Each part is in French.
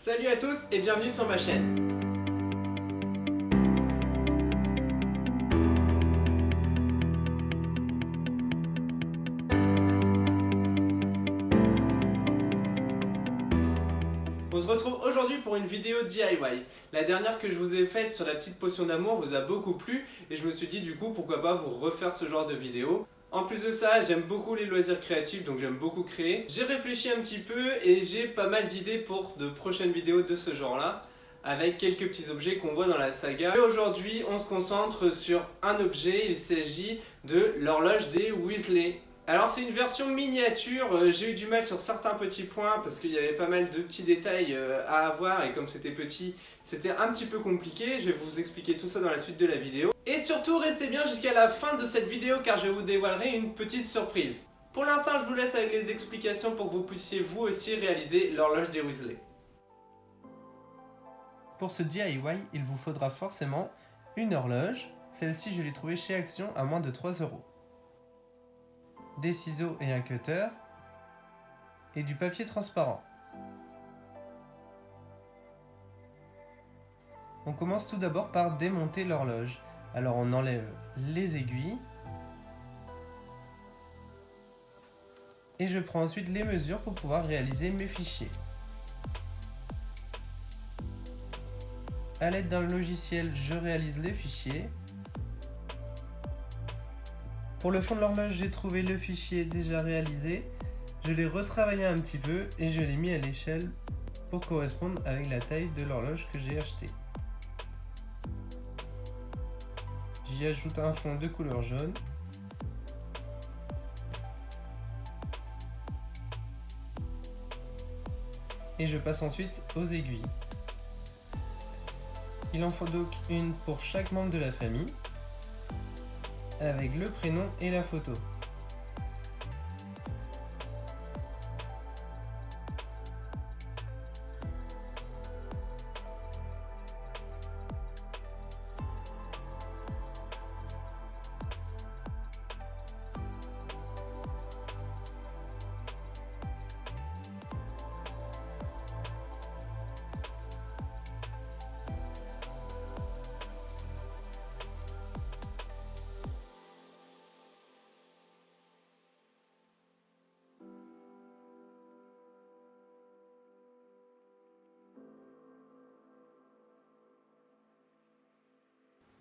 Salut à tous et bienvenue sur ma chaîne. On se retrouve aujourd'hui pour une vidéo DIY. La dernière que je vous ai faite sur la petite potion d'amour vous a beaucoup plu et je me suis dit du coup pourquoi pas vous refaire ce genre de vidéo. En plus de ça, j'aime beaucoup les loisirs créatifs, donc j'aime beaucoup créer. J'ai réfléchi un petit peu et j'ai pas mal d'idées pour de prochaines vidéos de ce genre-là, avec quelques petits objets qu'on voit dans la saga. Et aujourd'hui, on se concentre sur un objet, il s'agit de l'horloge des Weasley. Alors c'est une version miniature, j'ai eu du mal sur certains petits points parce qu'il y avait pas mal de petits détails à avoir et comme c'était petit, c'était un petit peu compliqué. Je vais vous expliquer tout ça dans la suite de la vidéo. Et surtout restez bien jusqu'à la fin de cette vidéo car je vous dévoilerai une petite surprise. Pour l'instant je vous laisse avec les explications pour que vous puissiez vous aussi réaliser l'horloge des Weasley. Pour ce DIY, il vous faudra forcément une horloge. Celle-ci je l'ai trouvée chez Action à moins de 3 €. Des ciseaux et un cutter, et du papier transparent. On commence tout d'abord par démonter l'horloge. Alors on enlève les aiguilles, et je prends ensuite les mesures pour pouvoir réaliser mes fichiers. À l'aide d'un logiciel, je réalise les fichiers. Pour le fond de l'horloge, j'ai trouvé le fichier déjà réalisé. Je l'ai retravaillé un petit peu et je l'ai mis à l'échelle pour correspondre avec la taille de l'horloge que j'ai achetée. J'y ajoute un fond de couleur jaune. Et je passe ensuite aux aiguilles. Il en faut donc une pour chaque membre de la famille, avec le prénom et la photo.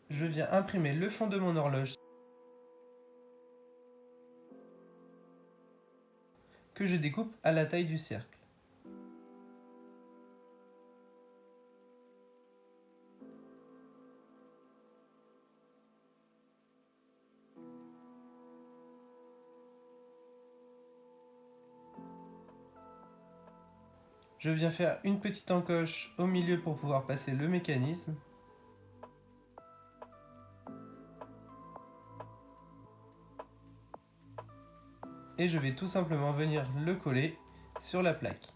Je viens imprimer le fond de mon horloge que je découpe à la taille du cercle. Je viens faire une petite encoche au milieu pour pouvoir passer le mécanisme. Et je vais tout simplement venir le coller sur la plaque.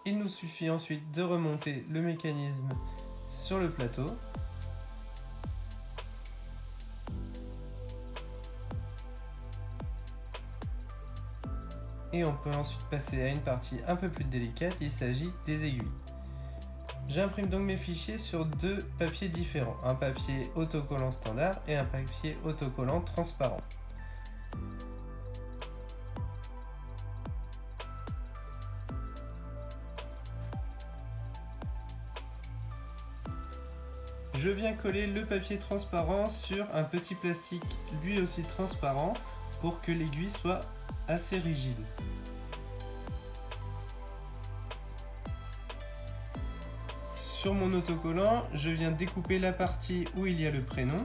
Il nous suffit ensuite de remonter le mécanisme sur le plateau. Et on peut ensuite passer à une partie un peu plus délicate, il s'agit des aiguilles. J'imprime donc mes fichiers sur deux papiers différents, un papier autocollant standard et un papier autocollant transparent. Je viens coller le papier transparent sur un petit plastique lui aussi transparent pour que l'aiguille soit assez rigide. Sur mon autocollant, je viens découper la partie où il y a le prénom.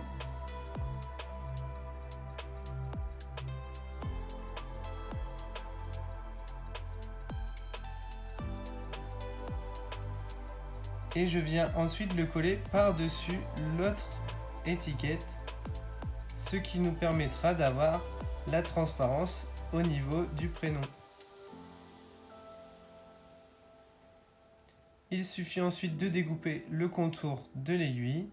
Et je viens ensuite le coller par-dessus l'autre étiquette, ce qui nous permettra d'avoir la transparence au niveau du prénom. Il suffit ensuite de découper le contour de l'aiguille.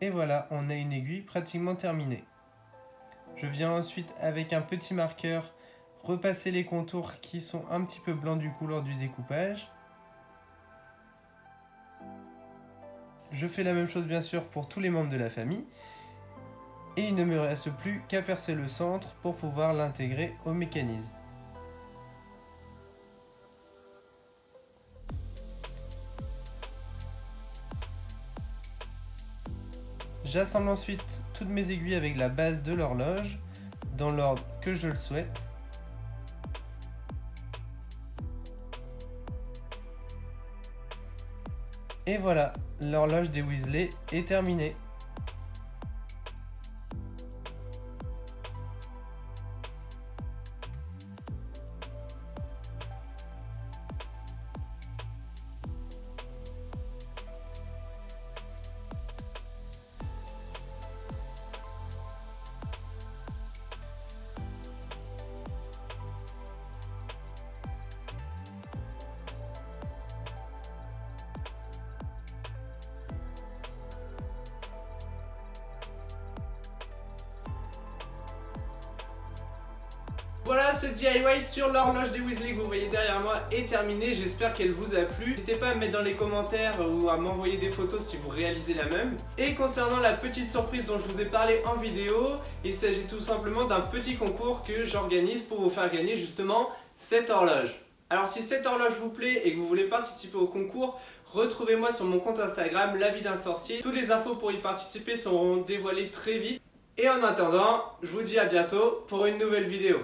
Et voilà, on a une aiguille pratiquement terminée. Je viens ensuite avec un petit marqueur repasser les contours qui sont un petit peu blancs du coup lors du découpage. Je fais la même chose bien sûr pour tous les membres de la famille. Et il ne me reste plus qu'à percer le centre pour pouvoir l'intégrer au mécanisme. J'assemble ensuite toutes mes aiguilles avec la base de l'horloge, dans l'ordre que je le souhaite. Et voilà, l'horloge des Weasley est terminée. Voilà, ce DIY sur l'horloge des Weasley que vous voyez derrière moi est terminé. J'espère qu'elle vous a plu. N'hésitez pas à me mettre dans les commentaires ou à m'envoyer des photos si vous réalisez la même. Et concernant la petite surprise dont je vous ai parlé en vidéo, il s'agit tout simplement d'un petit concours que j'organise pour vous faire gagner justement cette horloge. Alors si cette horloge vous plaît et que vous voulez participer au concours, retrouvez-moi sur mon compte Instagram, La Vie d'un Sorcier. Toutes les infos pour y participer seront dévoilées très vite. Et en attendant, je vous dis à bientôt pour une nouvelle vidéo.